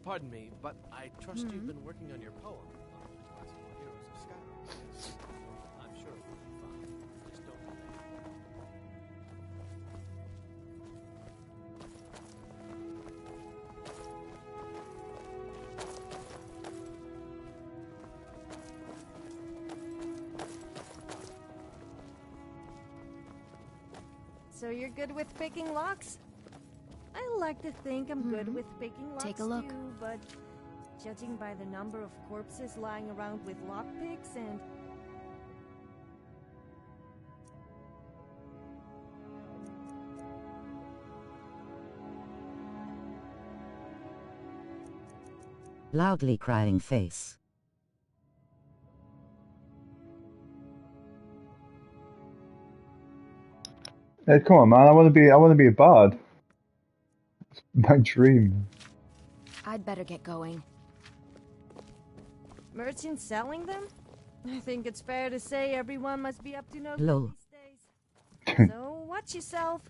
Pardon me, but I trust you've been working on your poem on the classical heroes of Skyrim. I'm sure it will be fine. Just don't delay. So you're good with picking locks? I like to think I'm good with picking locks Take a look. too, but judging by the number of corpses lying around with lockpicks and... Loudly crying face. Hey, come on, man! I want to be a bard. It's my dream. I'd better get going. Merchants selling them? I think it's fair to say everyone must be up to no good Lol. these days. So watch yourself.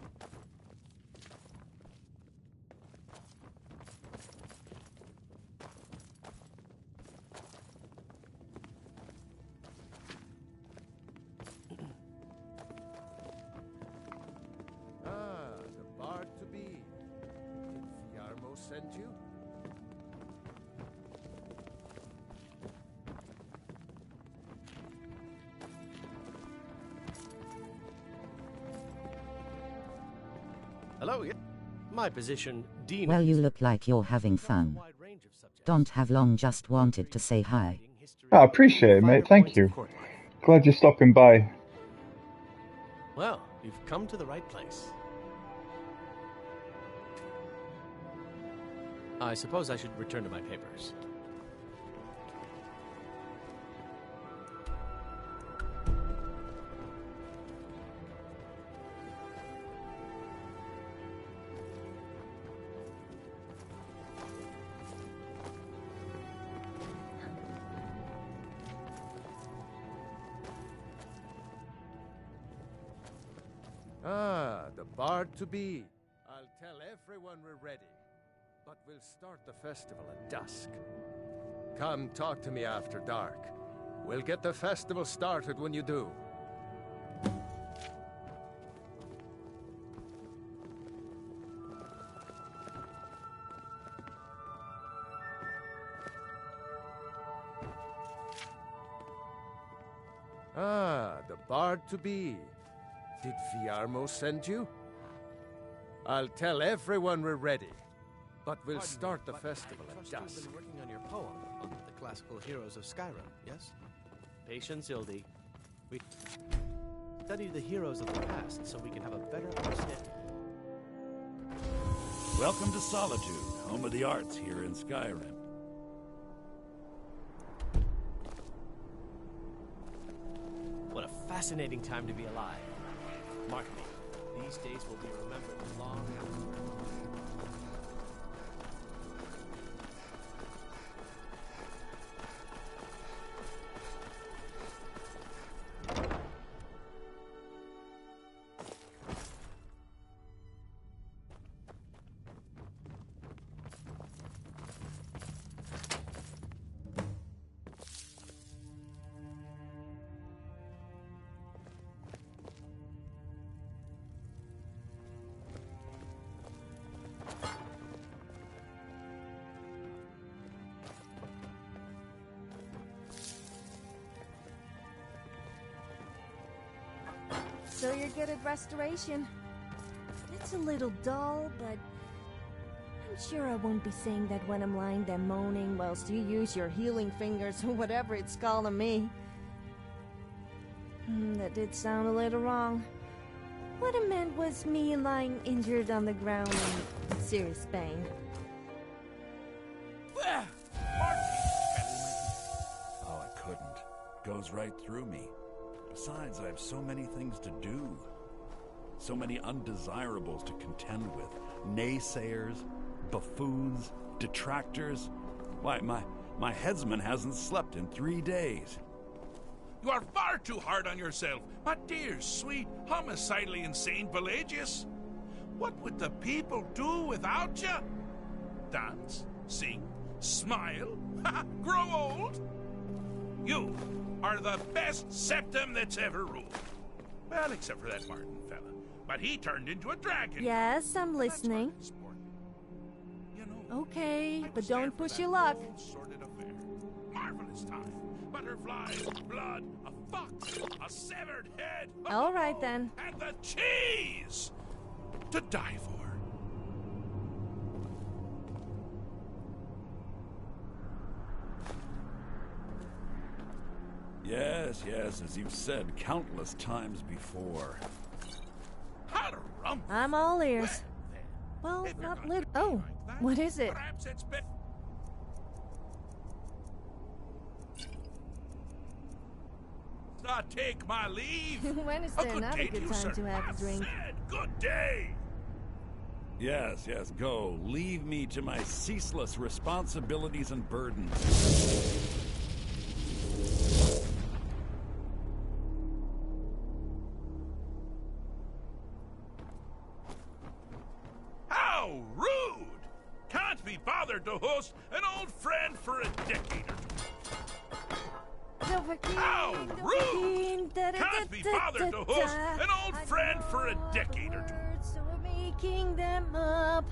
The bard to be. Did Fiarmo send you? Hello, my position, Dean. Well, you look like you're having fun. Don't have long, just wanted to say hi. I appreciate it, mate. Thank you. Glad you're stopping by. Well, you've come to the right place. I suppose I should return to my papers. The bard to be. I'll tell everyone we're ready. But we'll start the festival at dusk. Come talk to me after dark. We'll get the festival started when you do. The bard to be. Did Fiarmo send you? I'll tell everyone we're ready. But we'll start the festival at dusk. You've been working on your poem on the classical heroes of Skyrim, yes? Patience, Ildi. We study the heroes of the past so we can have a better understanding. Welcome to Solitude, home of the arts here in Skyrim. What a fascinating time to be alive. Mark me, these days will be remembered long after. So you're good at restoration. It's a little dull, but I'm sure I won't be saying that when I'm lying there moaning whilst you use your healing fingers or whatever it's called on me. That did sound a little wrong. What I meant was me lying injured on the ground in serious pain. Oh, I couldn't. Goes right through me. Besides, I have so many things to do. So many undesirables to contend with. Naysayers, buffoons, detractors. Why, my headsman hasn't slept in 3 days. You are far too hard on yourself, my dear, sweet, homicidally insane Pelagius. What would the people do without you? Dance, sing, Smile? Grow old? You are the best septum that's ever ruled. Well, except for that Martin fella. But he turned into a dragon. Yes, I'm listening. You know, Okay, I but was there don't for push that your luck. whole sordid affair. Marvelous time. Butterflies, blood, a fox, a severed head. All right, then. And the cheese to die for. Yes, yes, as you've said countless times before. I'm all ears. Well, If you're not gonna lit. be Oh, like that, what is it? Perhaps it's been. Not take my leave. When is A there good not day a good you, time sir. to have a I drink? said good day. Yes, yes, go. Leave me to my ceaseless responsibilities and burdens. How rude! Can't be bothered to host an old friend for a decade or two. How rude! Can't be bothered to host an old friend for a decade or two. So we're making them up.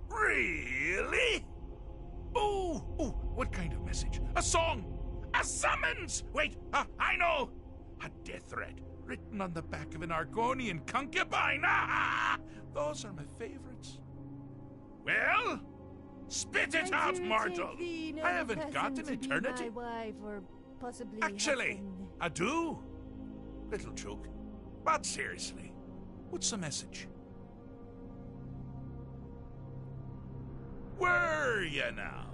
Really? Ooh, what kind of message? A song? A summons? Wait, I know! A death threat written on the back of an Argonian concubine. Those are my favorites. Well, spit it out, mortal. I haven't got an eternity. Actually, I do. Little joke. But seriously, what's the message? Were you now?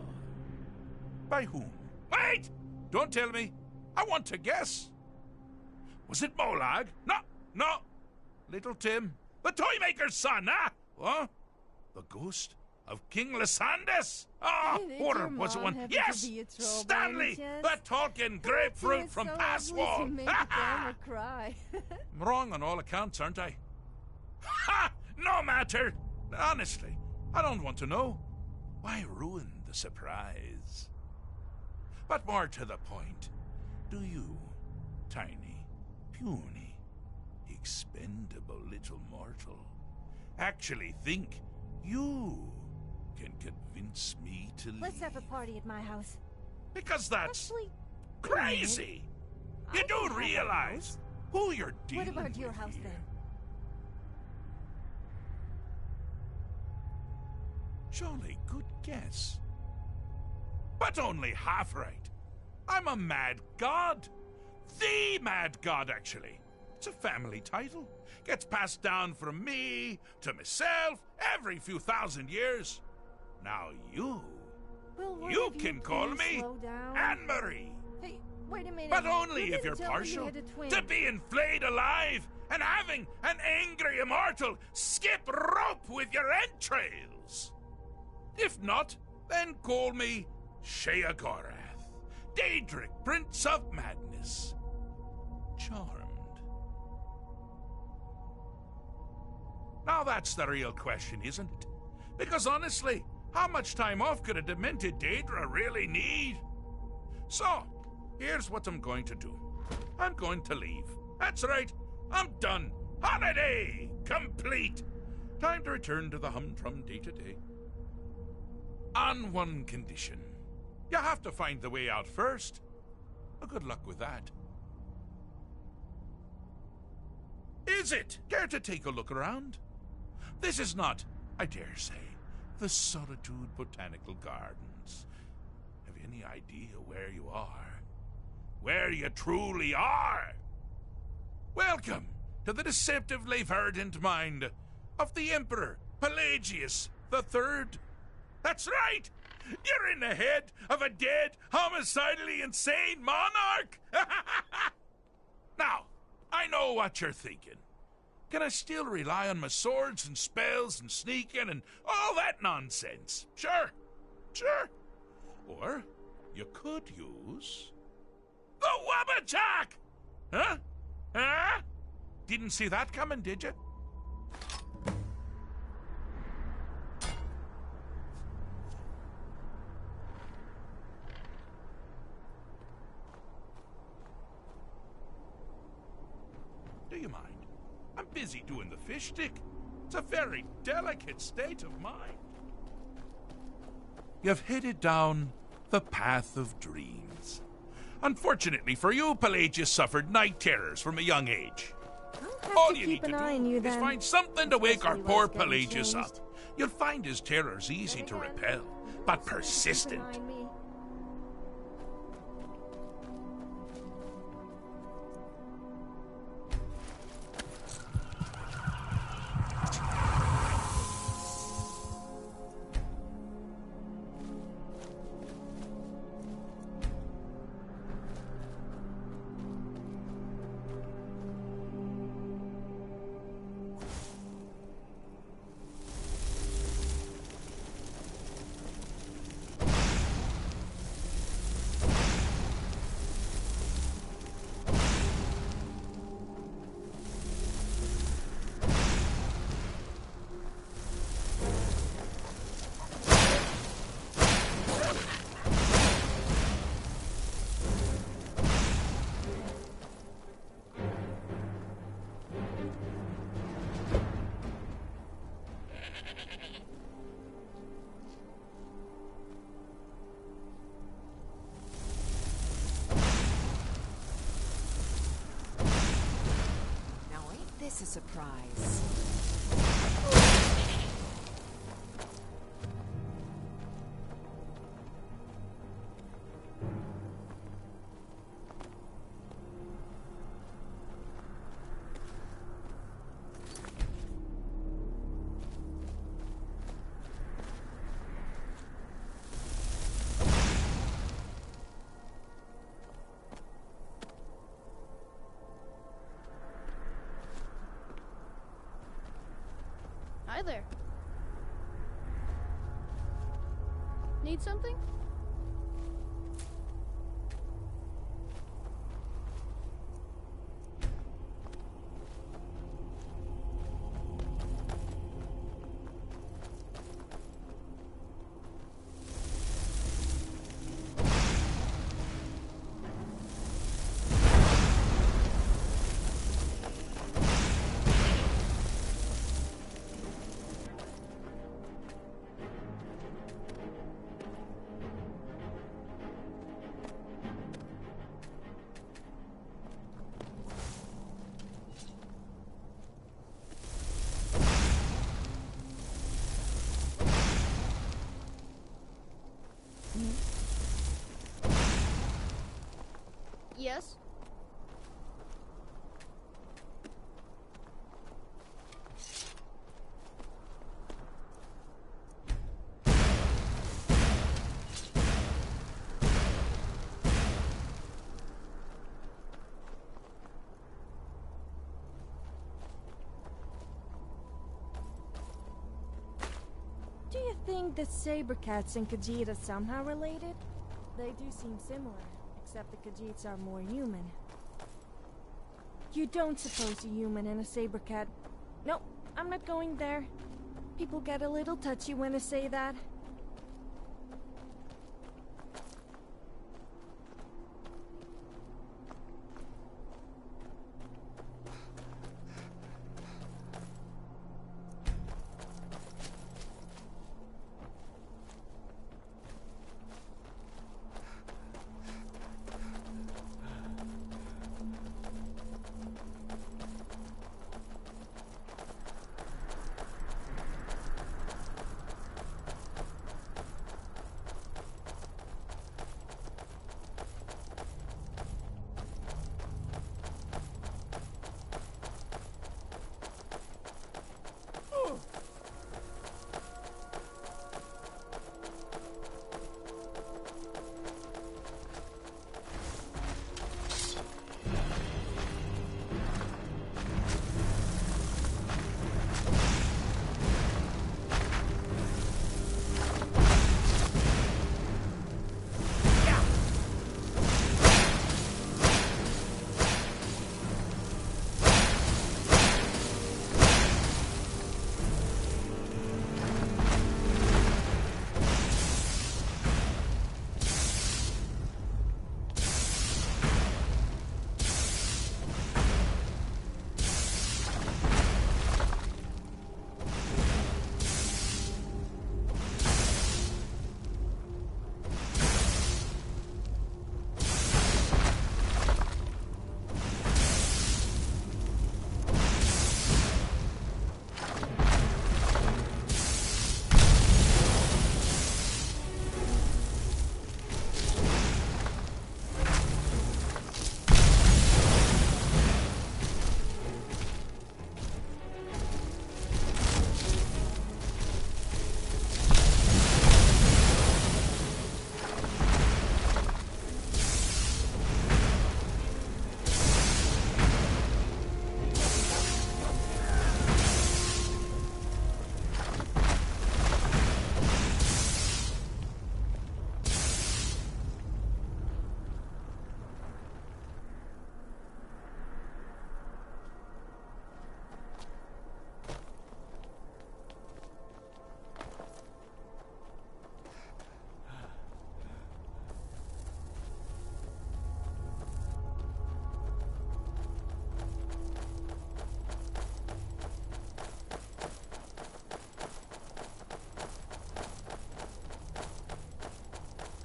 By whom? Wait! Don't tell me. I want to guess. Was it Molag? No. Little Tim. The Toymaker's son, huh? What? The ghost of King Lysandas? Or was it one? Yes! Stanley! The talking grapefruit from Passwall! I'm wrong on all accounts, aren't I? Ha! No matter! Honestly, I don't want to know. Why ruin the surprise? But more to the point, do you, tiny, puny, expendable little mortal, actually think you can convince me to leave? Let's have a party at my house. Because that's Actually, crazy! You I do can have a realize house. who you're dealing What about your with house here. then? Jolly good guess. But only half right. I'm a mad god. The mad god, actually. It's a family title. Gets passed down from me to myself every few thousand years. Now you Will can call me slow down? Anne-Marie. Hey, wait a minute. But only You if you're didn't tell me you partial had a twin. to being flayed alive and having an angry immortal skip rope with your entrails. If not, then call me Sheagorath, Daedric, Prince of Madness. Charmed. Now that's the real question, isn't it? Because honestly, how much time off could a demented Daedra really need? So, here's what I'm going to do. I'm going to leave. That's right, I'm done. Holiday complete. Time to return to the humdrum day-to-day. On one condition. You have to find the way out first. Well, good luck with that. Is it? Care to take a look around? This is not, I dare say, the Solitude Botanical Gardens. Have you any idea where you are? Where you truly are? Welcome to the deceptively verdant mind of the Emperor Pelagius III. That's right! You're in the head of a dead, homicidally insane monarch! Now, I know what you're thinking. Can I still rely on my swords and spells and sneaking and all that nonsense? Sure. Or you could use the Wabbajack! Huh? Didn't see that coming, did you? busy doing the fish stick. It's a very delicate state of mind. You've headed down the path of dreams. Unfortunately for you, Pelagius suffered night terrors from a young age. I'll have All to you keep need an to eye on you do is then. find something to wake our Especially poor when it's getting Pelagius changed. up. You'll find his terrors easy to repel, but persistent. Keep an eye on me. Now ain't this a surprise? Hi there. Need something? Yes? Do you think the saber cats and Khajiit are somehow related? They do seem similar, except the Khajiits are more human. You don't suppose a human and a saber cat... No, I'm not going there. People get a little touchy when I say that.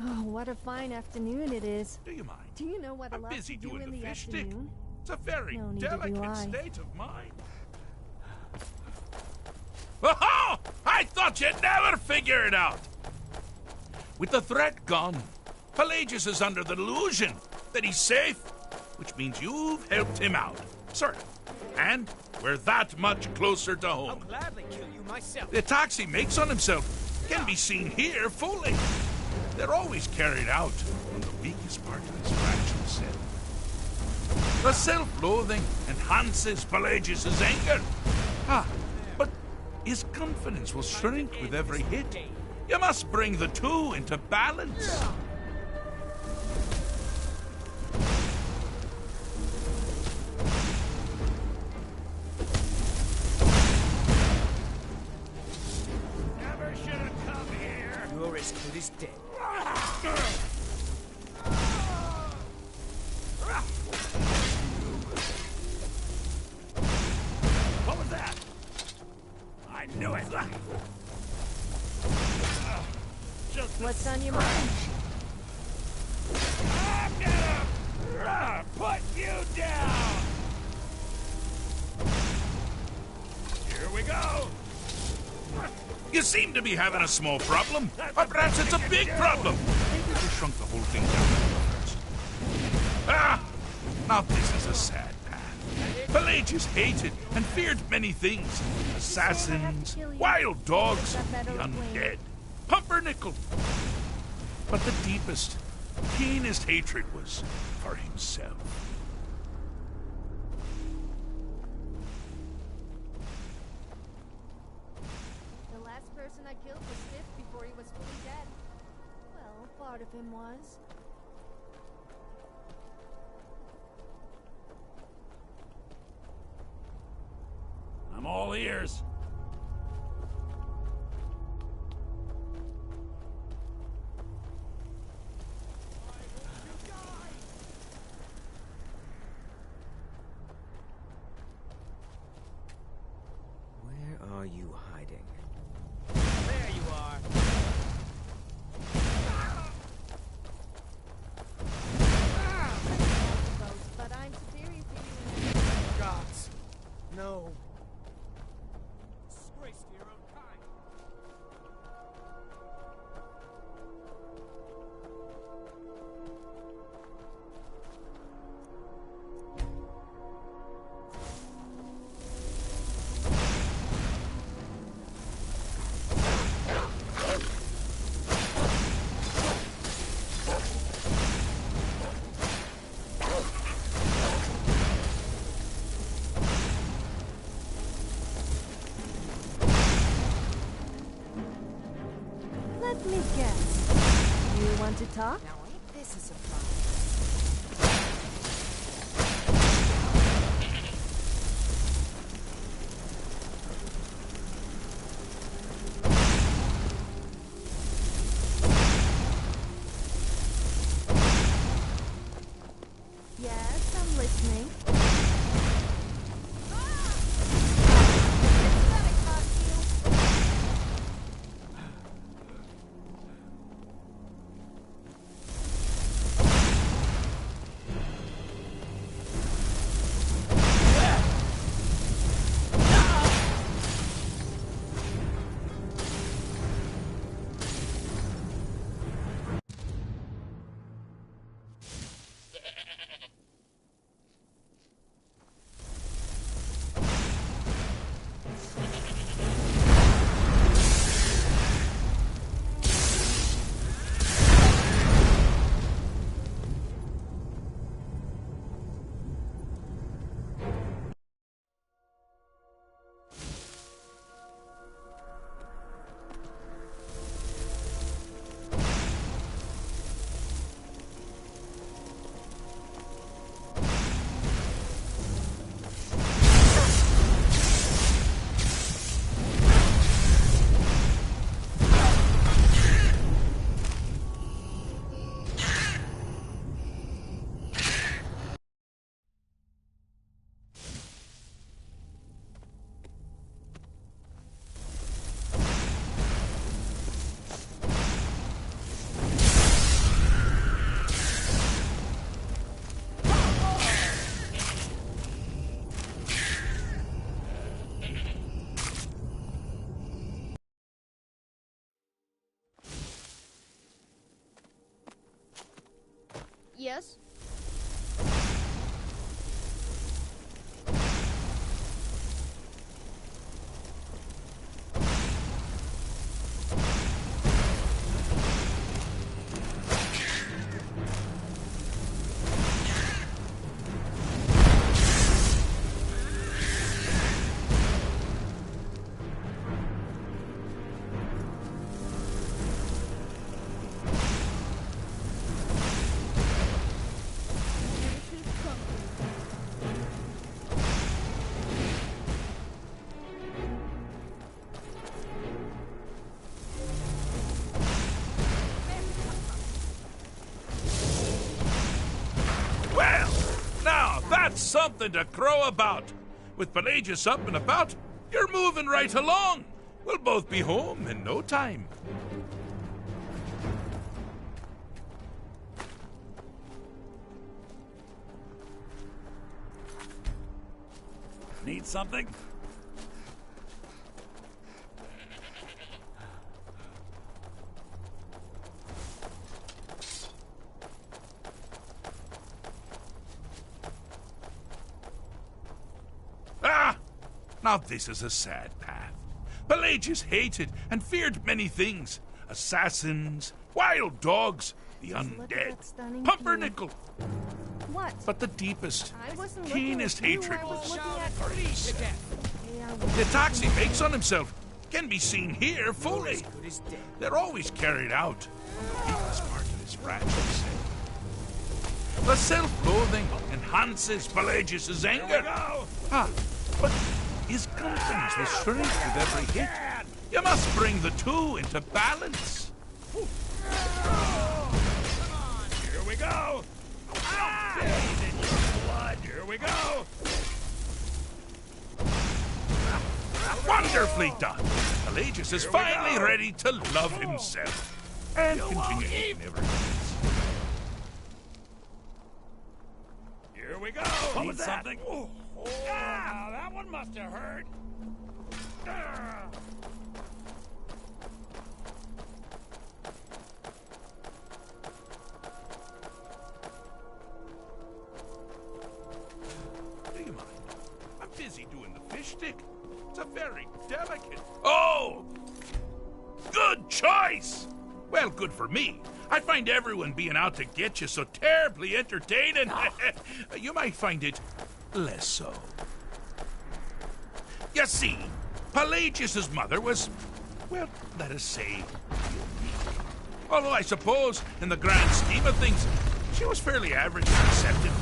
Oh, what a fine afternoon it is. Do you mind? Do you know what I I'm love busy to do doing in the the fish stick. afternoon? It's a very No, neither do delicate I. state of mind. Oh, I thought you'd never figure it out. With the threat gone, Pelagius is under the delusion that he's safe, which means you've helped him out, sort of. And we're that much closer to home. I'll gladly kill you myself. The attacks he makes on himself can be seen here fully. They're always carried out on the weakest part of his fragile self. The self-loathing enhances Pelagius' anger. But his confidence will shrink with every hit. You must bring the two into balance. Never should have come here. You're as good as dead. What was that? I knew it. What's on your mind? I'm gonna put you down. Here we go. You seem to be having a small problem, or perhaps it's a big problem. Maybe we shrunk the whole thing down first. Now this is a sad path. Pelagius hated and feared many things: assassins, wild dogs, the undead, pumpernickel. But the deepest, keenest hatred was for himself. The last person I killed was stiff before he was fully dead. Well, part of him was. I'm all ears. Where are you hiding? There you are. But I'm superior to you. Gods. No. Disgrace to your own kind. Let me guess. You want to talk? Now ain't this a surprise? Yes, I'm listening. Yes? That's something to crow about. With Pelagius up and about, you're moving right along. We'll both be home in no time. Need something? Now this is a sad path. Pelagius hated and feared many things. Assassins, wild dogs, the undead, pumpernickel. What? But the deepest, I wasn't keenest looking at you, hatred I was was looking at for himself. Yeah, The attacks he makes on himself can be seen here fully. They're always carried out. Deepest part of his fragile self. The self-loathing enhances Pelagius' anger. But his confidence will shrink with every hit. You must bring the two into balance. Come on, here we go. Bathe in your blood. Here we go. Wonderfully done. Pelagius is finally ready to love himself and continue eating ever since. Here we go. What was something? Now that one must have hurt. Do you mind? I'm busy doing the fish stick. It's a very delicate... Oh! Good choice! Well, good for me. I find everyone being out to get you so terribly entertaining. You might find it less so. You see, Pelagius' mother was, well, let us say, unique. Although I suppose, in the grand scheme of things, she was fairly average and accepted.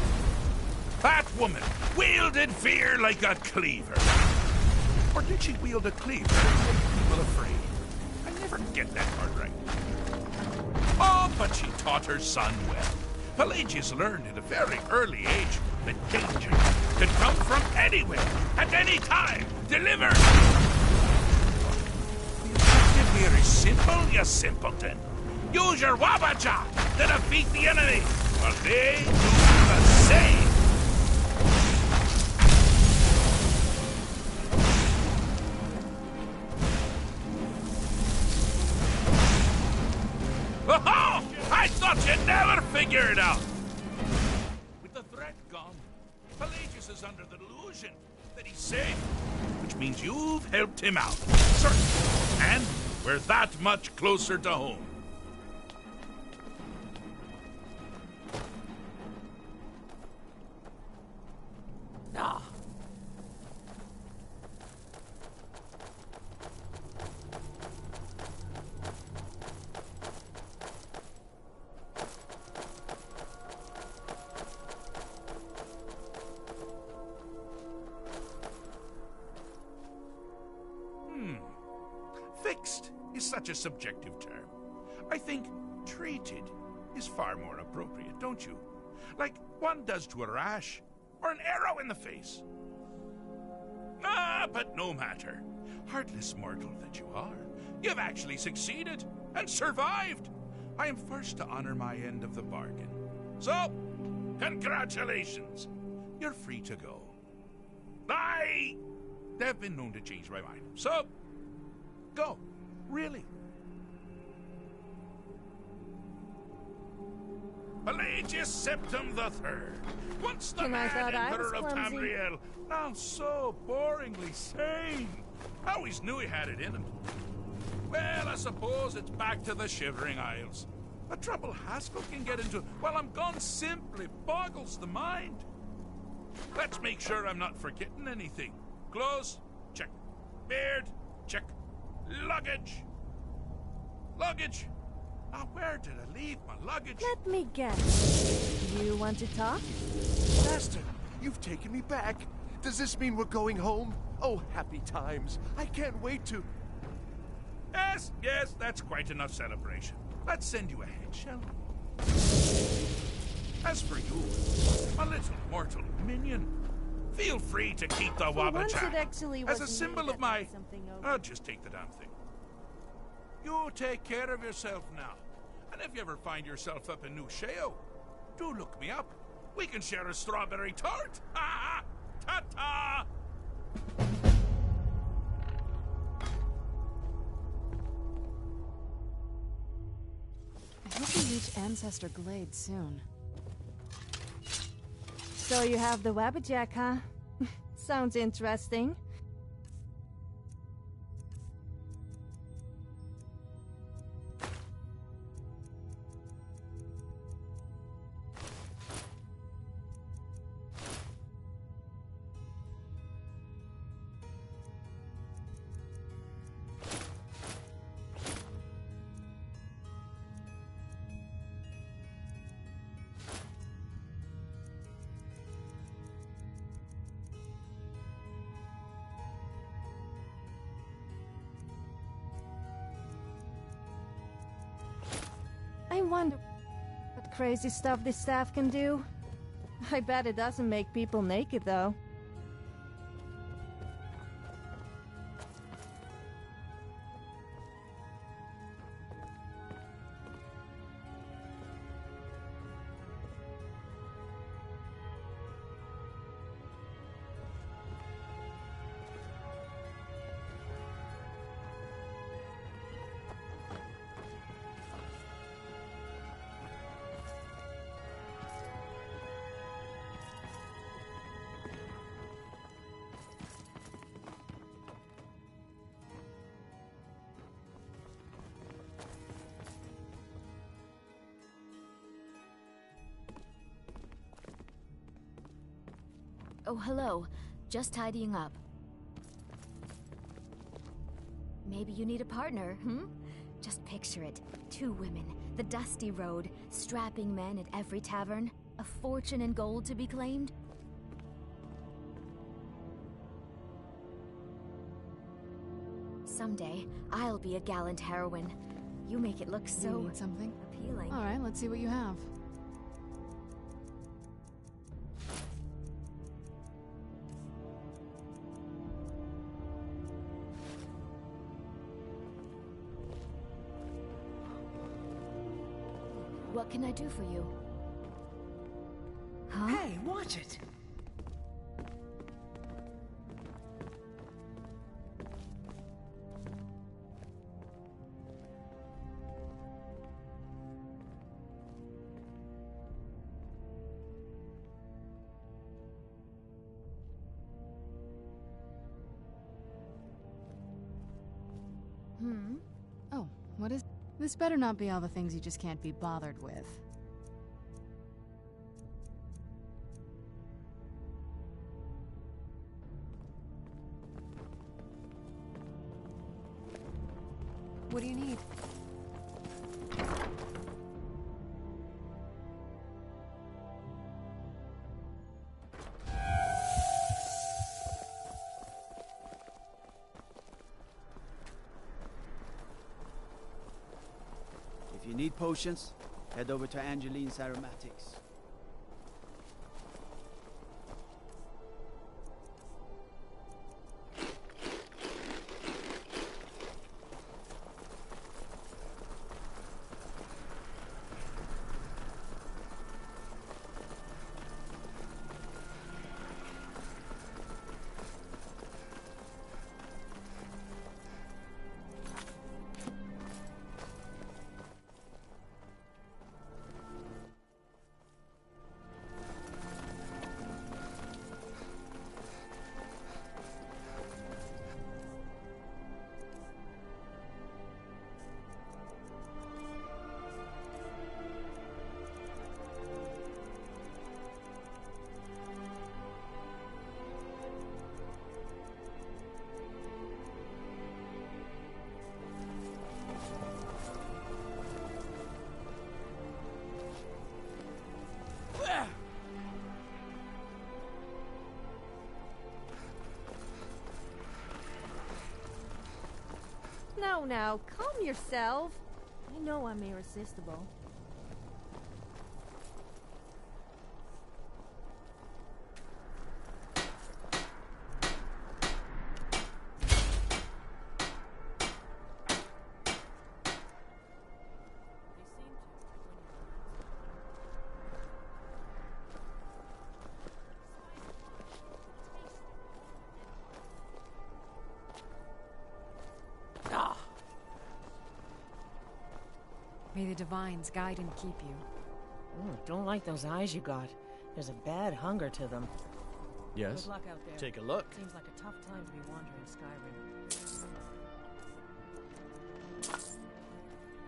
That woman wielded fear like a cleaver. Or did she wield a cleaver and make people afraid? I never get that part right. Oh, but she taught her son well. Pelagius learned at a very early age that danger could come from anywhere, at any time, delivered. The objective here is simple, you simpleton. Use your wabacha to defeat the enemy, while they do the same. Oh, I thought you'd never figure it out. With the threat gone, Pelagius is under the delusion that he's safe, which means you've helped him out. Certainly. And we're that much closer to home. Ah. Fixed is such a subjective term. I think treated is far more appropriate, don't you? Like one does to a rash or an arrow in the face. But no matter. Heartless mortal that you are, you've actually succeeded and survived. I am first to honor my end of the bargain. So, congratulations. You're free to go. I have been known to change my mind. So, go. Really. Pelagius Septim the Third. Once the And I mad thought I was Emperor of clumsy. Tamriel, now so boringly sane. I always knew he had it in him. Well, I suppose it's back to the Shivering Isles. The trouble Haskell can get into while I'm gone simply boggles the mind. Let's make sure I'm not forgetting anything. Clothes? Check. Beard? Check. Luggage? Luggage? Now, where did I leave my luggage? Let me guess. You want to talk? Master, you've taken me back. Does this mean we're going home? Oh, happy times. I can't wait to... Yes, yes, that's quite enough celebration. Let's send you ahead, shall we? As for you, my little mortal minion, feel free to keep the once it Wabbajack actually as a wasn't me symbol that of my... knocked something over. I'll just take the damn thing. You take care of yourself now. And if you ever find yourself up in New Sheo, do look me up. We can share a strawberry tart. Ha ha! Ta-ta! I hope we reach Ancestor Glade soon. So you have the Wabbajack, huh? Sounds interesting. I wonder what crazy stuff this staff can do. I bet it doesn't make people naked, though. Oh, hello. Just tidying up. Maybe you need a partner, hmm? Just picture it. 2 women, the dusty road, strapping men at every tavern, a fortune in gold to be claimed. Someday, I'll be a gallant heroine. You make it look so You need something? appealing. All right, let's see what you have. What can I do for you? Huh? Hey, watch it! Oh, what is... This better not be all the things you just can't be bothered with. What do you need? If you need potions, head over to Angeline's Aromatics. Now, calm yourself. You know I'm irresistible. May the divines guide and keep you. Don't like those eyes you got. There's a bad hunger to them. Yes? Good luck out there. Take a look. Seems like a tough time to be wandering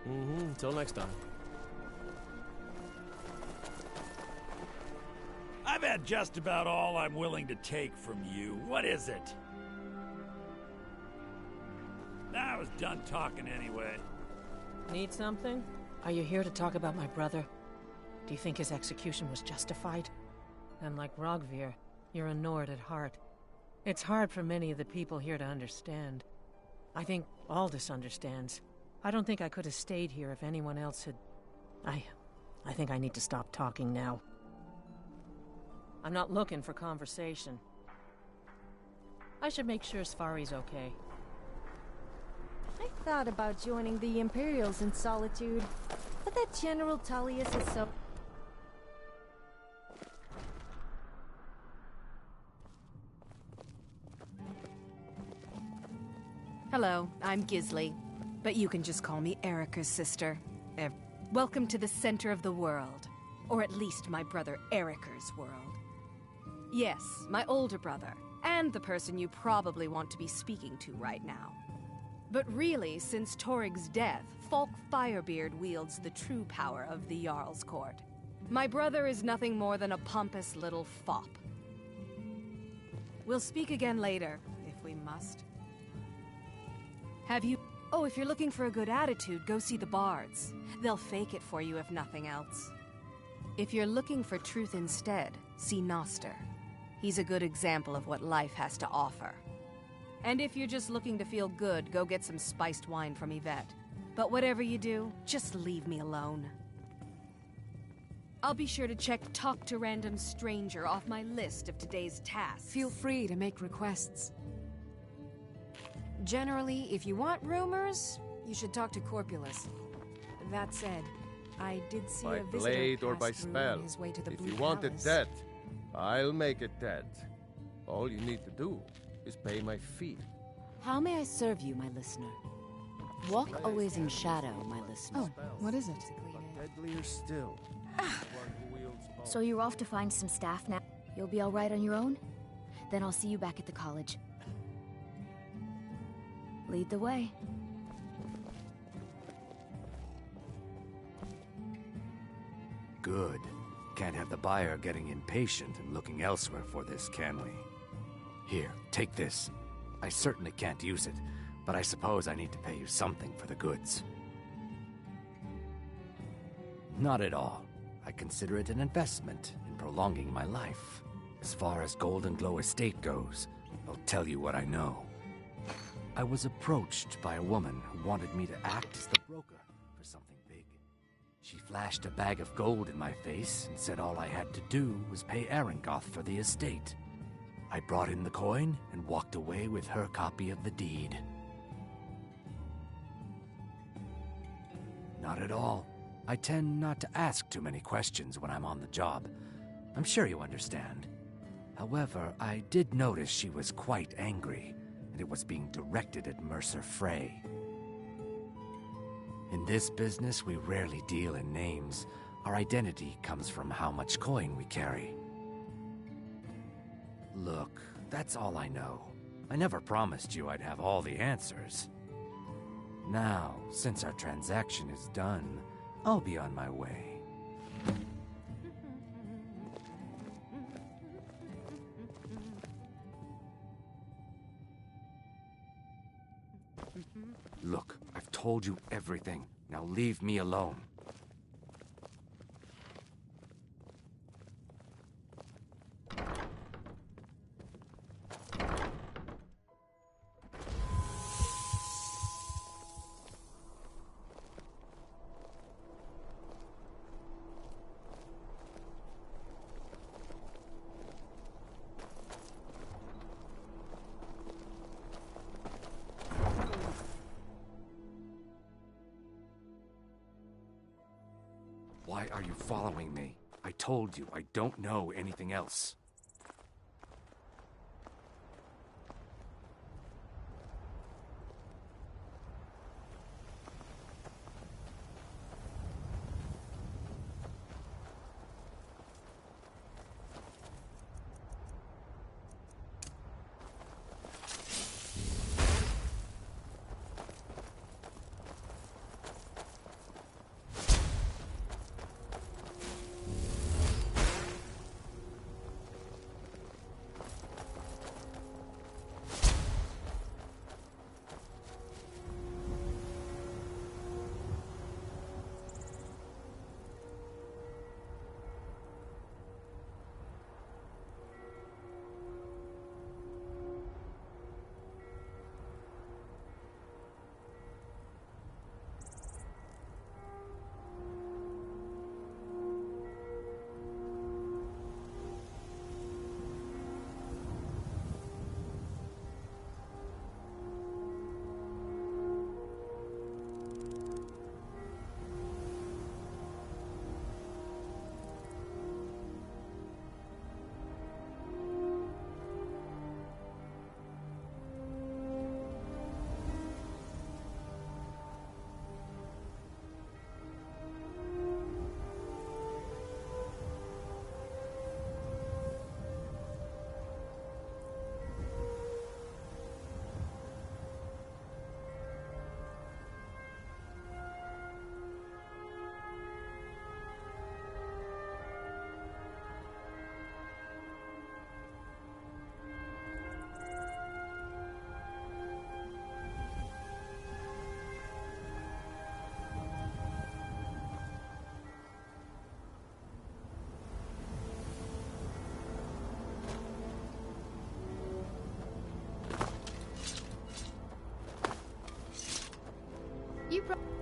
Skyrim. Till next time. I've had just about all I'm willing to take from you. What is it? I was done talking anyway. Need something? Are you here to talk about my brother? Do you think his execution was justified? And like Rogvir, you're a Nord at heart. It's hard for many of the people here to understand. I think Aldous understands. I don't think I could have stayed here if anyone else had... I think I need to stop talking now. I'm not looking for conversation. I should make sure Sfari's okay. I thought about joining the Imperials in Solitude, but that General Tullius is so... Hello, I'm Gisli, but you can just call me Erica's sister. Welcome to the center of the world, or at least my brother Erica's world. Yes, my older brother, and the person you probably want to be speaking to right now. But really, since Torig's death, Falk Firebeard wields the true power of the Jarl's Court. My brother is nothing more than a pompous little fop. We'll speak again later, if we must. Have you... Oh, if you're looking for a good attitude, go see the bards. They'll fake it for you if nothing else. If you're looking for truth instead, see Noster. He's a good example of what life has to offer. And if you're just looking to feel good, go get some spiced wine from Yvette. But whatever you do, just leave me alone. I'll be sure to check Talk to Random Stranger off my list of today's tasks. Feel free to make requests. Generally, if you want rumors, you should talk to Corpulus. That said, I did see by a visitor blade or by pass through spell. on his way to the If Blue you want it Palace. dead, I'll make it dead. All you need to do is pay my fee. How may I serve you, my listener? Walk always in shadow, my listener. Oh, what is it? Deadlier still. So you're off to find some staff now? You'll be all right on your own? Then I'll see you back at the college. Lead the way. Good. Can't have the buyer getting impatient and looking elsewhere for this, can we? Here, take this. I certainly can't use it, but I suppose I need to pay you something for the goods. Not at all. I consider it an investment in prolonging my life. As far as Golden Glow Estate goes, I'll tell you what I know. I was approached by a woman who wanted me to act as the broker for something big. She flashed a bag of gold in my face and said all I had to do was pay Arangoth for the estate. I brought in the coin and walked away with her copy of the deed. Not at all. I tend not to ask too many questions when I'm on the job. I'm sure you understand. However, I did notice she was quite angry, and it was being directed at Mercer Frey. In this business, we rarely deal in names. Our identity comes from how much coin we carry. Look, that's all I know. I never promised you I'd have all the answers. Now, since our transaction is done, I'll be on my way. Look, I've told you everything. Now leave me alone. Why are you following me? I told you I don't know anything else.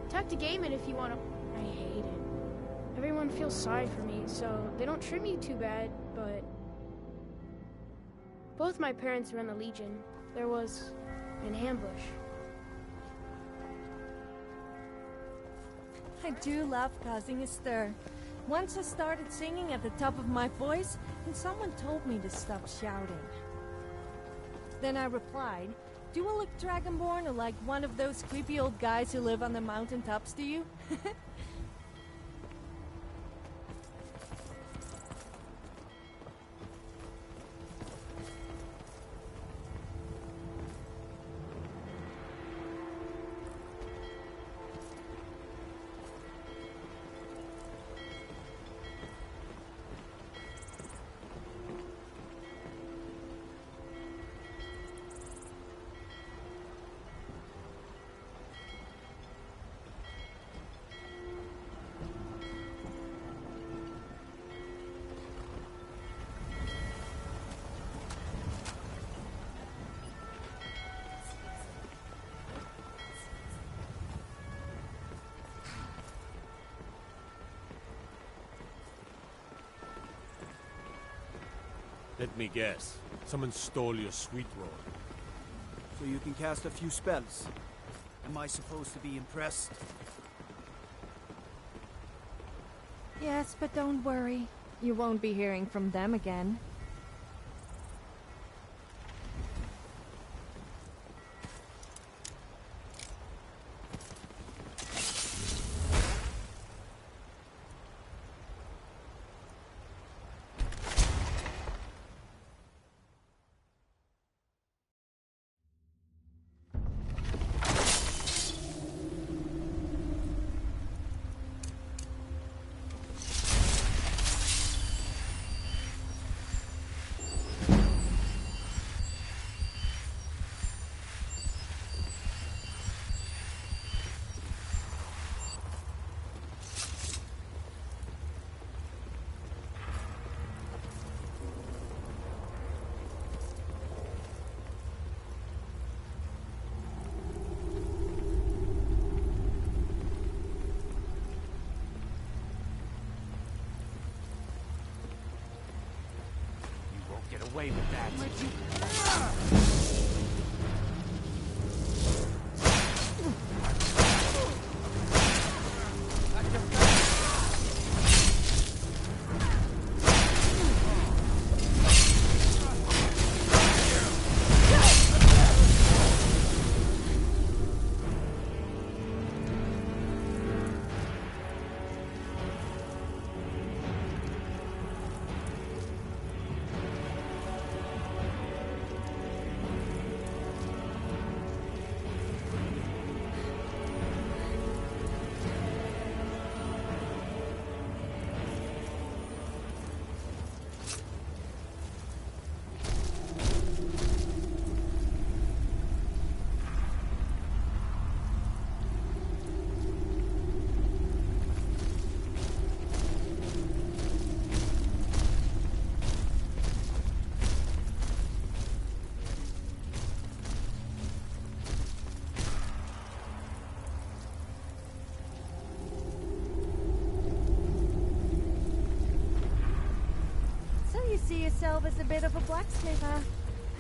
Talk to Gaiman if you want to. I hate it. Everyone feels sorry for me, so they don't treat me too bad, but... Both my parents were in the Legion. There was an ambush. I do love causing a stir. Once I started singing at the top of my voice, and someone told me to stop shouting. Then I replied, "Do I look Dragonborn or like one of those creepy old guys who live on the mountaintops to you?" Let me guess. Someone stole your sweet roll. So you can cast a few spells. Am I supposed to be impressed? Yes, but don't worry. You won't be hearing from them again. Get away with that. myself as a bit of a blacksmith, huh?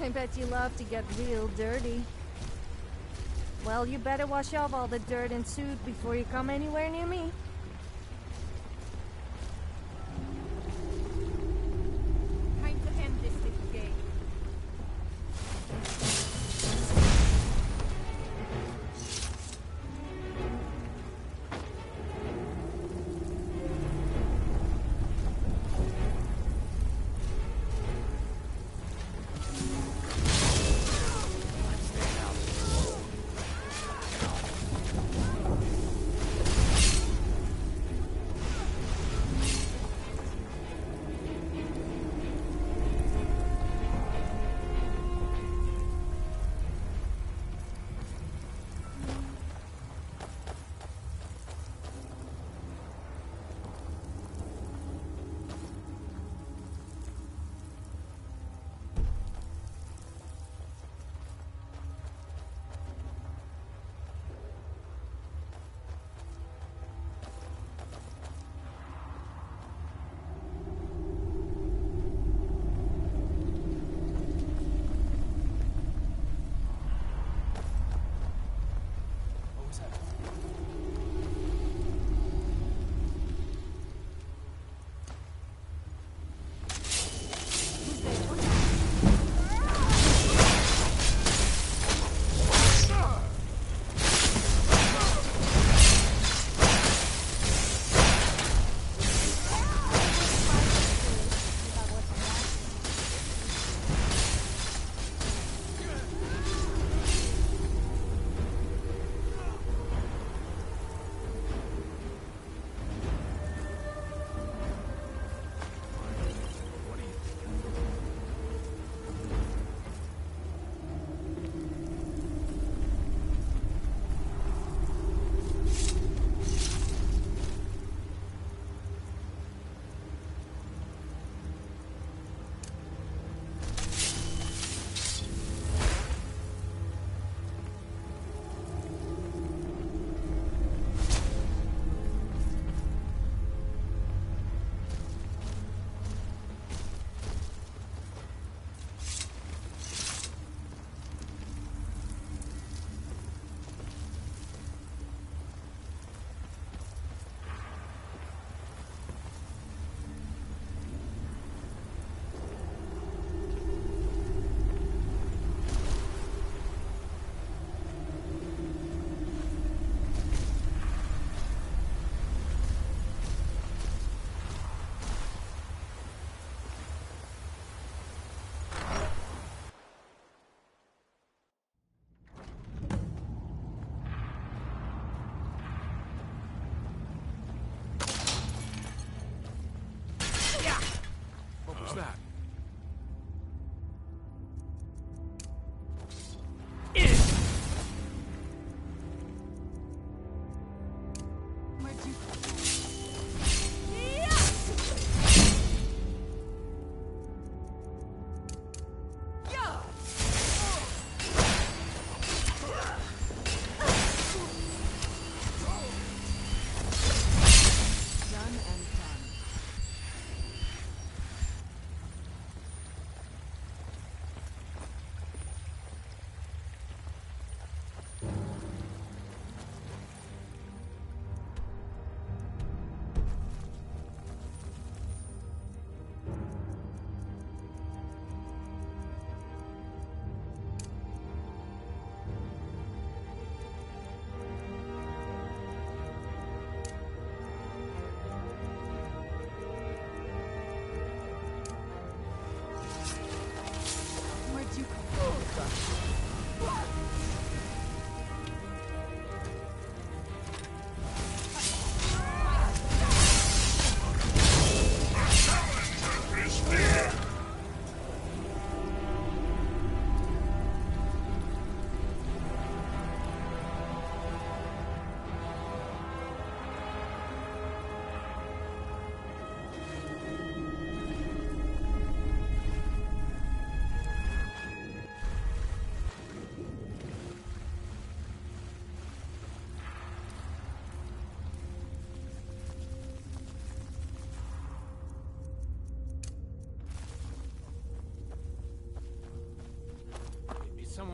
I bet you love to get real dirty. Well, you better wash off all the dirt and soot before you come anywhere near me. Time to end this little game.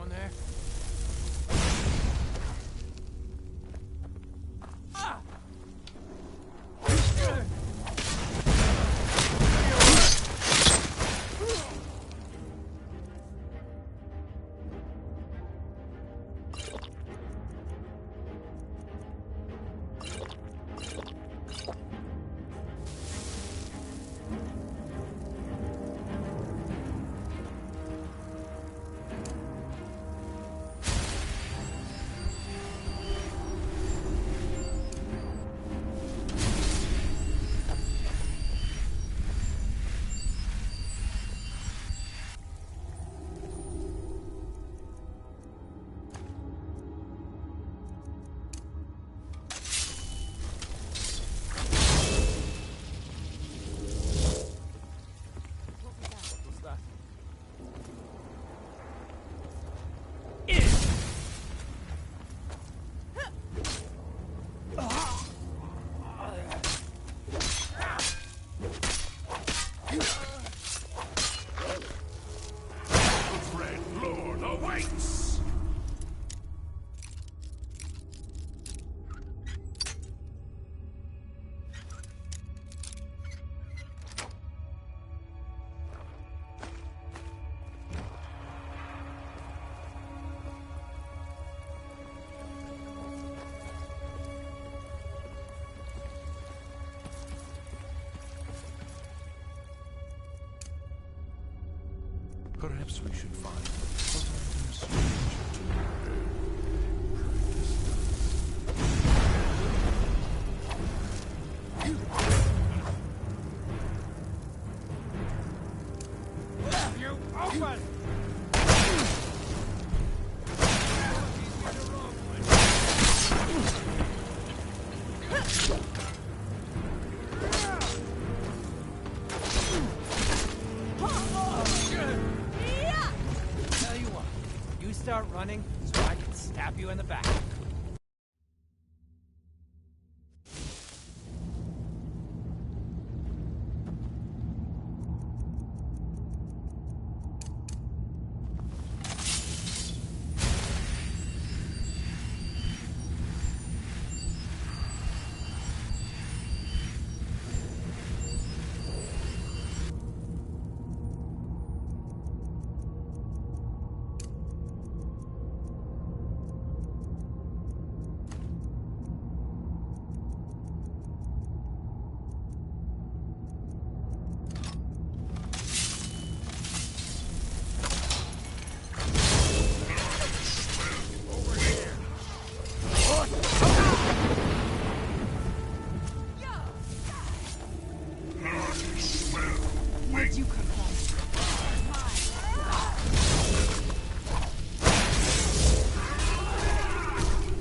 Anyone there? Perhaps we should find something strange to You open! Tell you what, you start running so I can stab you in the back. Where'd you come from?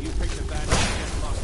You picked a bad time to get lost.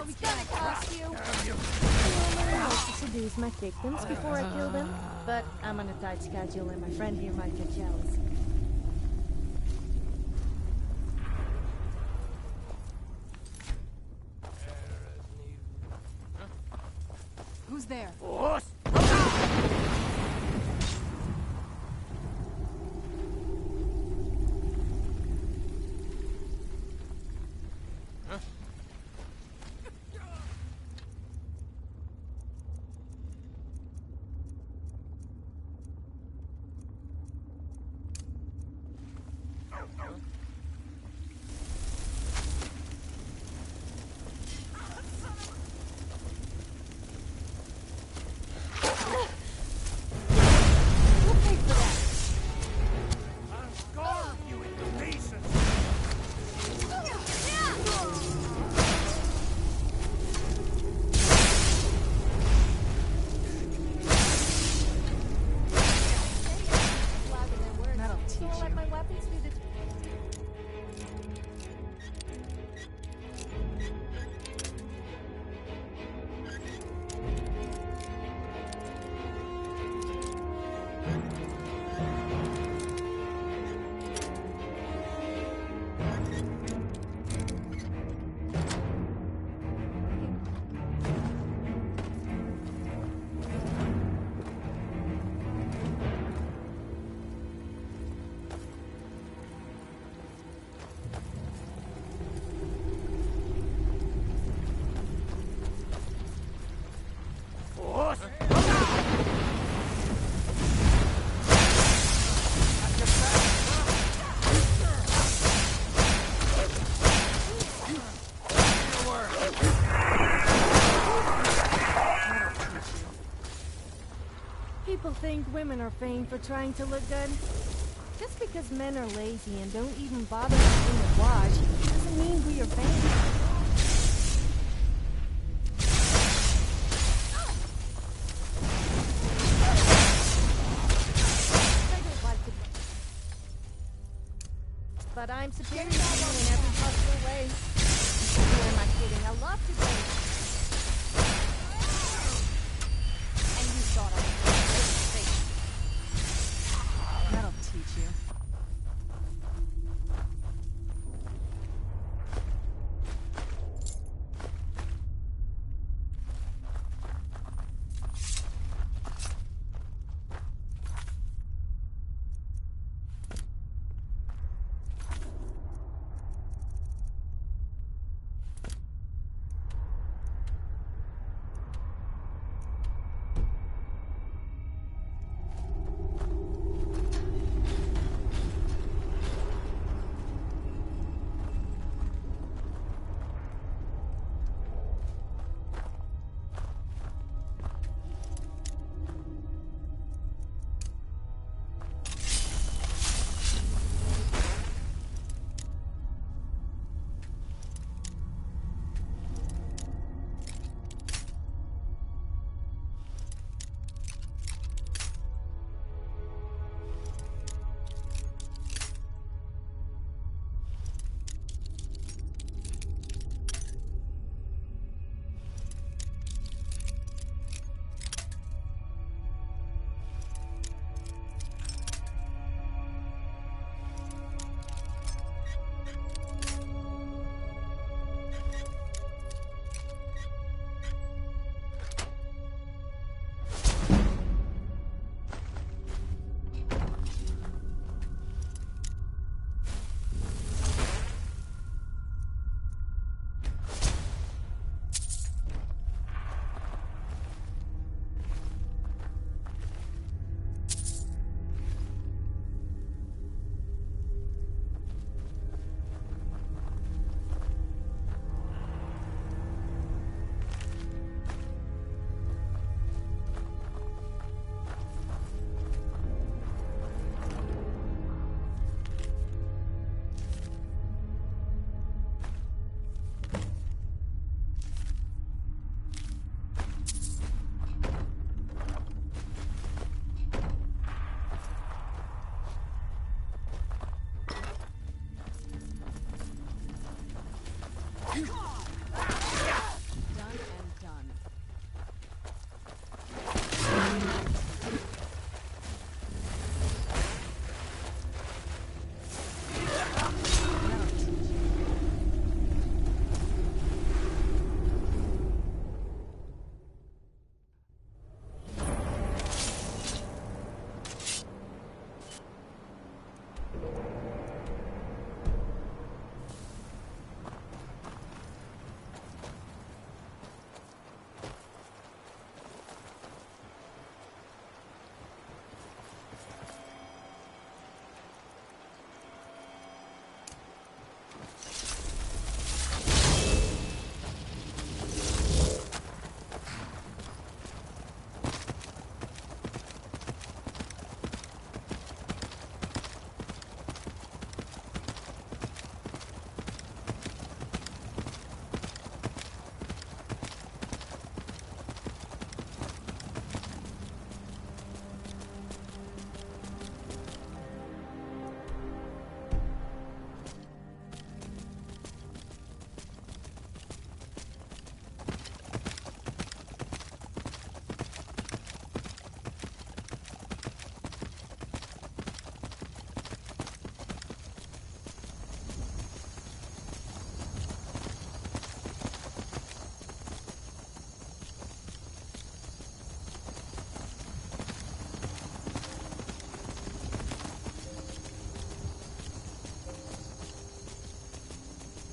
It's gonna cost you. I like to seduce my victims before I kill them, but I'm on a tight schedule and my friend here might get jealous. Who's there? women are famed for trying to look good. Just because men are lazy and don't even bother to clean a wash doesn't mean we are vain. But I'm superior to you in every possible way. Who am I kidding? I love to date. And you thought I was going to That'll teach you.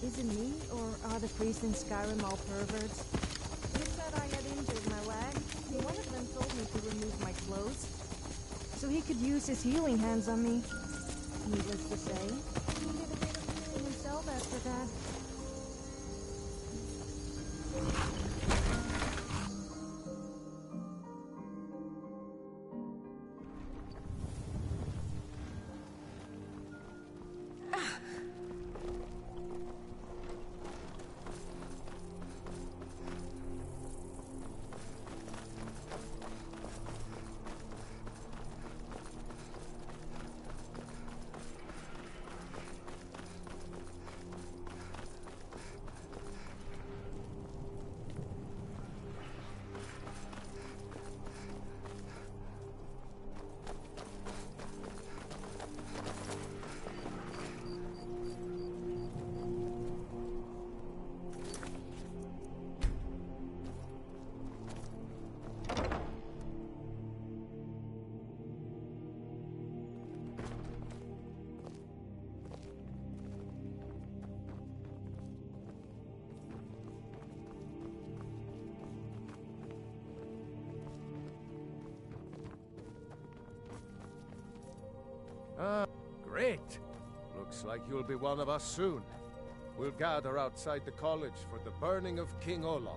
Is it me, or are the priests in Skyrim all perverts? They said I had injured my leg, and one of them told me to remove my clothes, so he could use his healing hands on me. Needless to say, he did a bit of healing himself after that. Ah, great. Looks like you'll be one of us soon. We'll gather outside the college for the burning of King Olaf.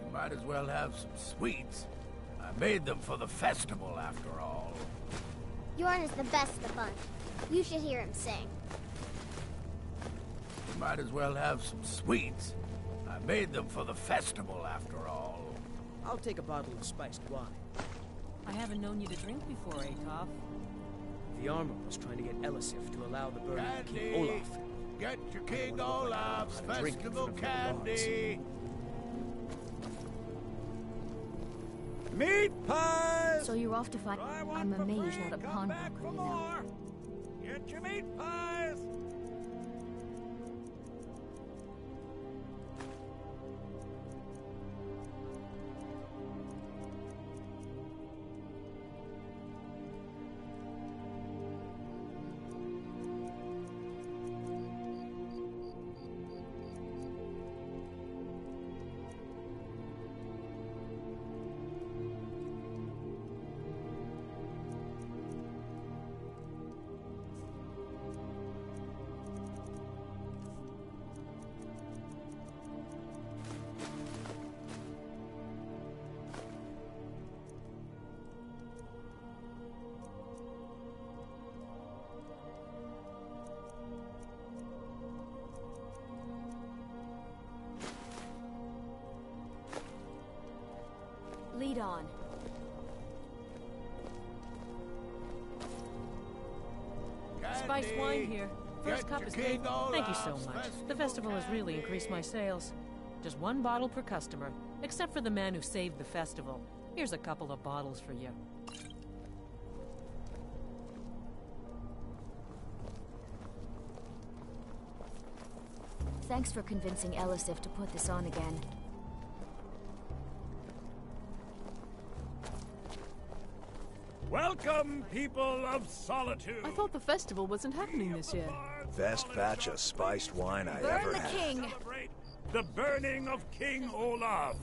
You might as well have some sweets. I made them for the festival, after all. Yorn is the best of the bunch. You should hear him sing. You might as well have some sweets. I made them for the festival, after all. I'll take a bottle of spiced wine. I haven't known you to drink before, Akov. The armor was trying to get Elisif to allow the burning of King Olaf. Get your King Olaf's festival candy! Meat pies! So you're off to fight. I'm a mage, not a pawnbroker, you know. Get your meat pies! Lead on. Spiced wine here. First cup is paid. Thank you so much. The festival has really increased my sales. Just one bottle per customer, except for the man who saved the festival. Here's a couple of bottles for you. Thanks for convincing Elisif to put this on again. Welcome, people of Solitude. I thought the festival wasn't happening this year. Best batch of spiced wine I Burn ever the had. king! The burning of King Olaf.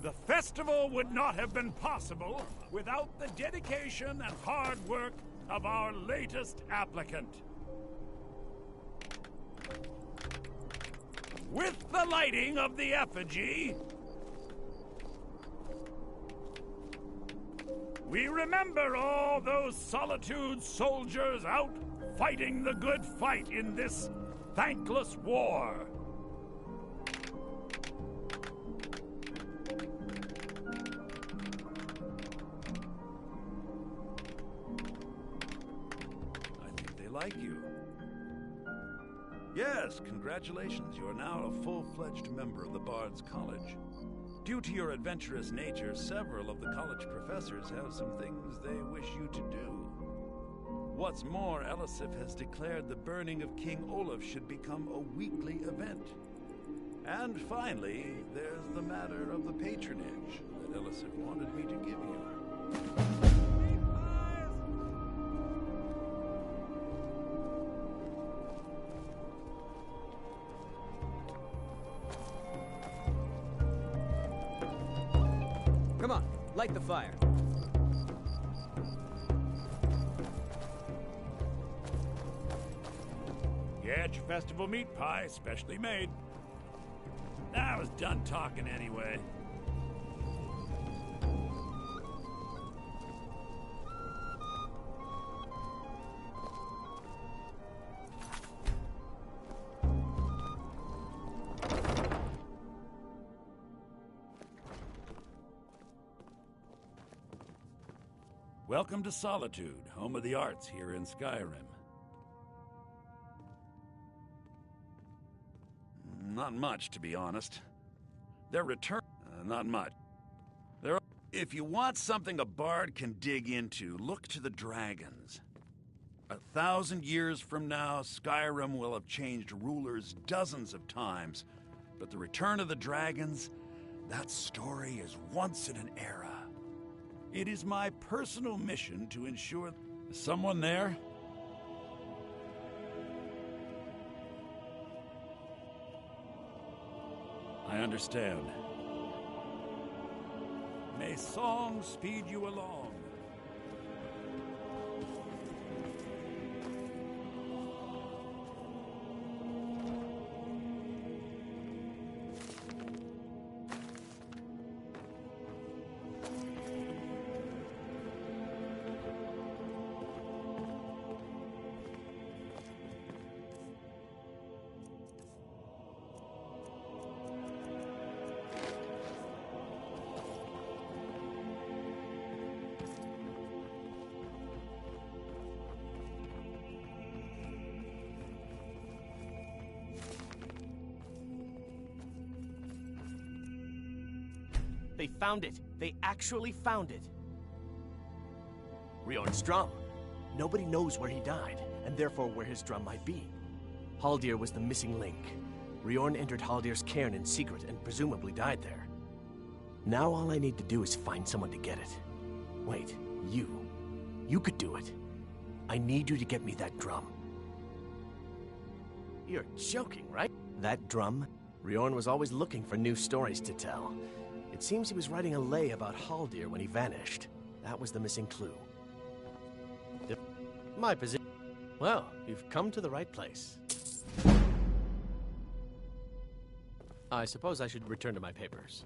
The festival would not have been possible without the dedication and hard work of our latest applicant. With the lighting of the effigy, we remember all those Solitude soldiers out fighting the good fight in this thankless war. I think they like you. Yes, congratulations. You are now a full-fledged member of the Bard's College. Due to your adventurous nature, several of the college professors have some things they wish you to do. What's more, Elisif has declared the burning of King Olaf should become a weekly event. And finally, there's the matter of the patronage that Elisif wanted me to give you. Come on, light the fire. Get your festival meat pie, specially made. I was done talking anyway. Welcome to Solitude, home of the arts here in Skyrim. Not much, to be honest. Their return... not much. If you want something a bard can dig into, look to the dragons. 1,000 years from now, Skyrim will have changed rulers dozens of times. But the return of the dragons, that story is once in an era. It is my personal mission to ensure Is someone there? I understand. May song speed you along. They found it. They actually found it. Riorn's drum. Nobody knows where he died, and therefore where his drum might be. Haldir was the missing link. Riorn entered Haldir's cairn in secret and presumably died there. Now all I need to do is find someone to get it. Wait, you. You could do it. I need you to get me that drum. You're joking, right? That drum? Riorn was always looking for new stories to tell. It seems he was writing a lay about Haldir when he vanished. That was the missing clue. My position. Well, you've come to the right place. I suppose I should return to my papers.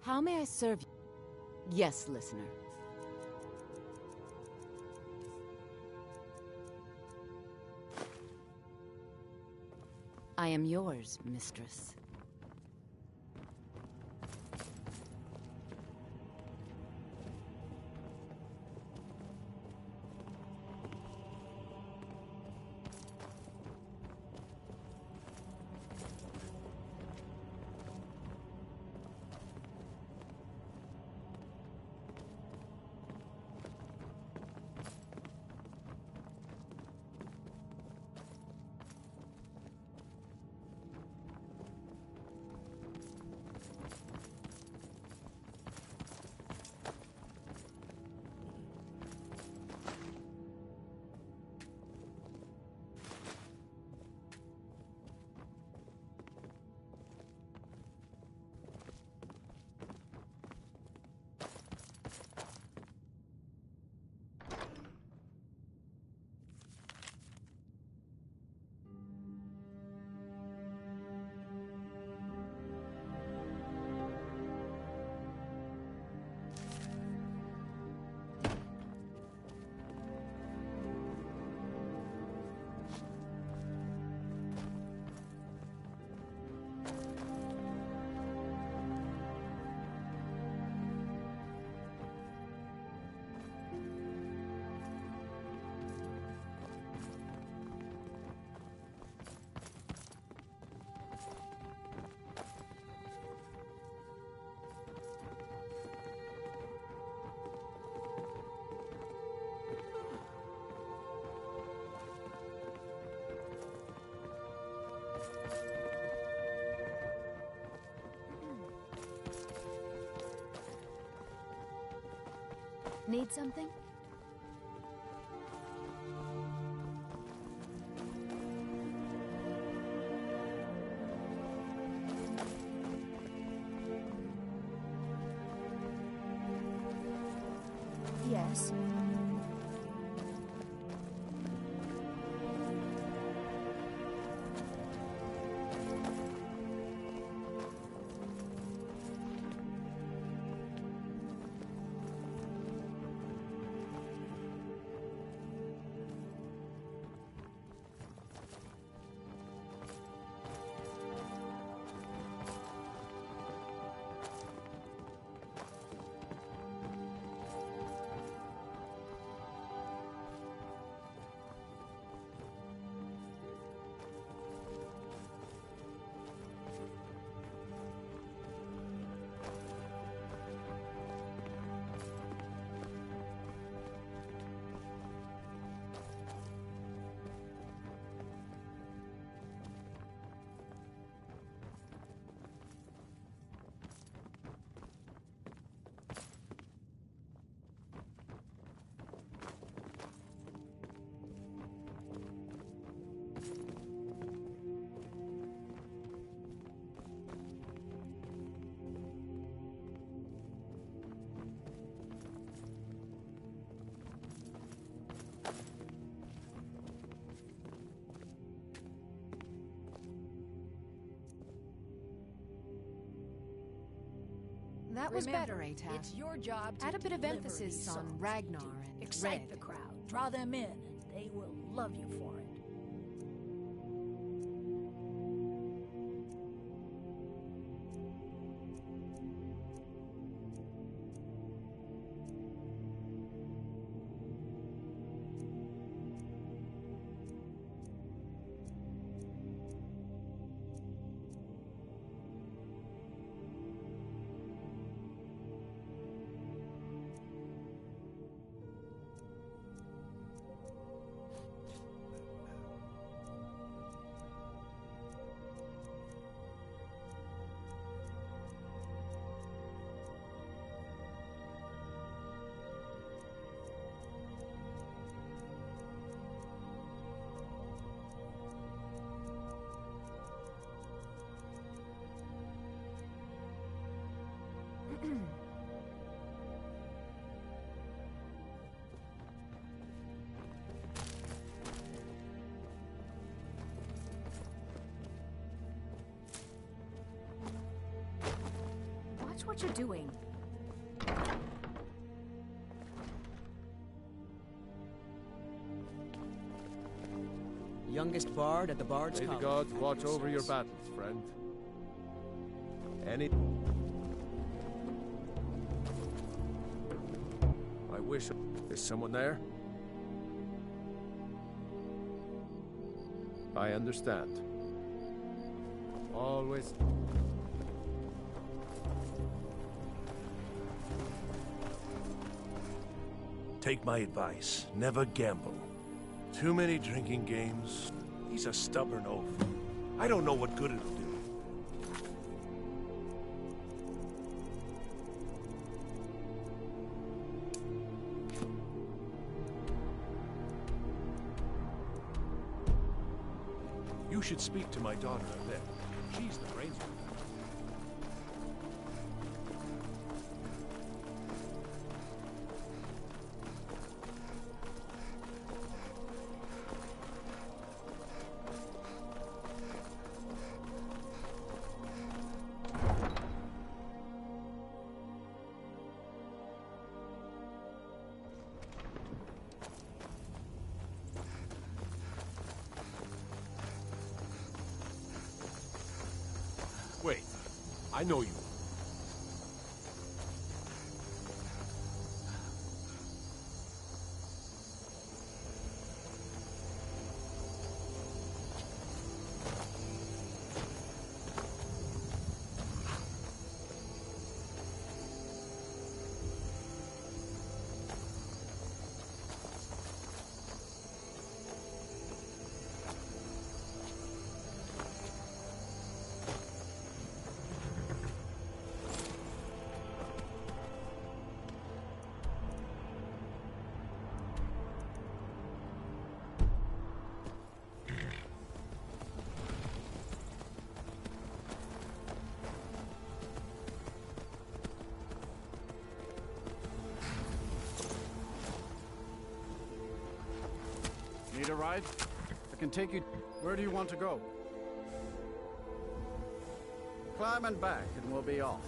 How may I serve you? Yes, listener. I am yours, mistress. Need something? Yes. That was Remember, better, Ataf. It's your job to Add a bit of deliver emphasis these on songs, Ragnar to and excite Red. the crowd, draw them in, and they will love you for it. Watch what you're doing. Youngest bard at the Bard's May the College. gods watch over your battles, friend. I wish... Is someone there? I understand. Always... Take my advice. Never gamble. Too many drinking games. He's a stubborn oaf. I don't know what good it'll do. You should speak to my daughter a bit. She's the brains of it. Wait, I know you. Need a ride? I can take you... Where do you want to go? Climb and back, and we'll be off.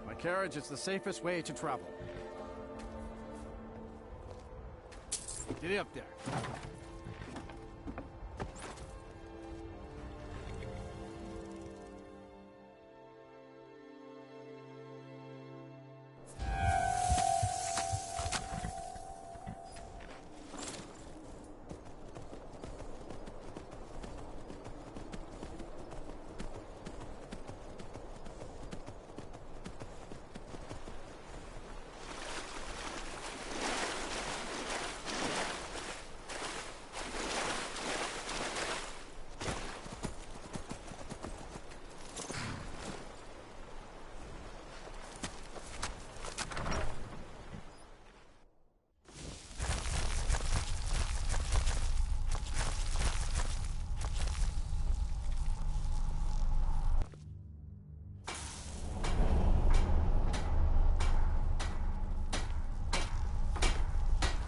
My carriage is the safest way to travel. Get up there.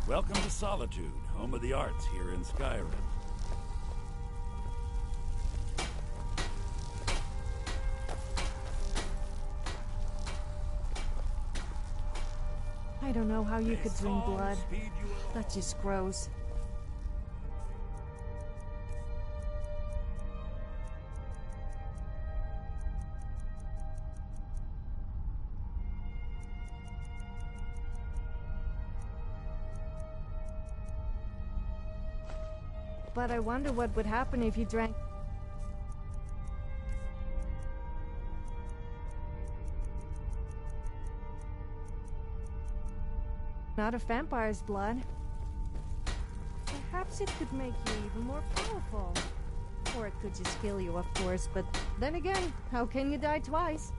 Welcome to Solitude, home of the arts here in Skyrim. I don't know how you could drink blood. That just gross. But I wonder what would happen if you drank... not a vampire's blood. Perhaps it could make you even more powerful. Or it could just kill you, of course, but then again, how can you die twice?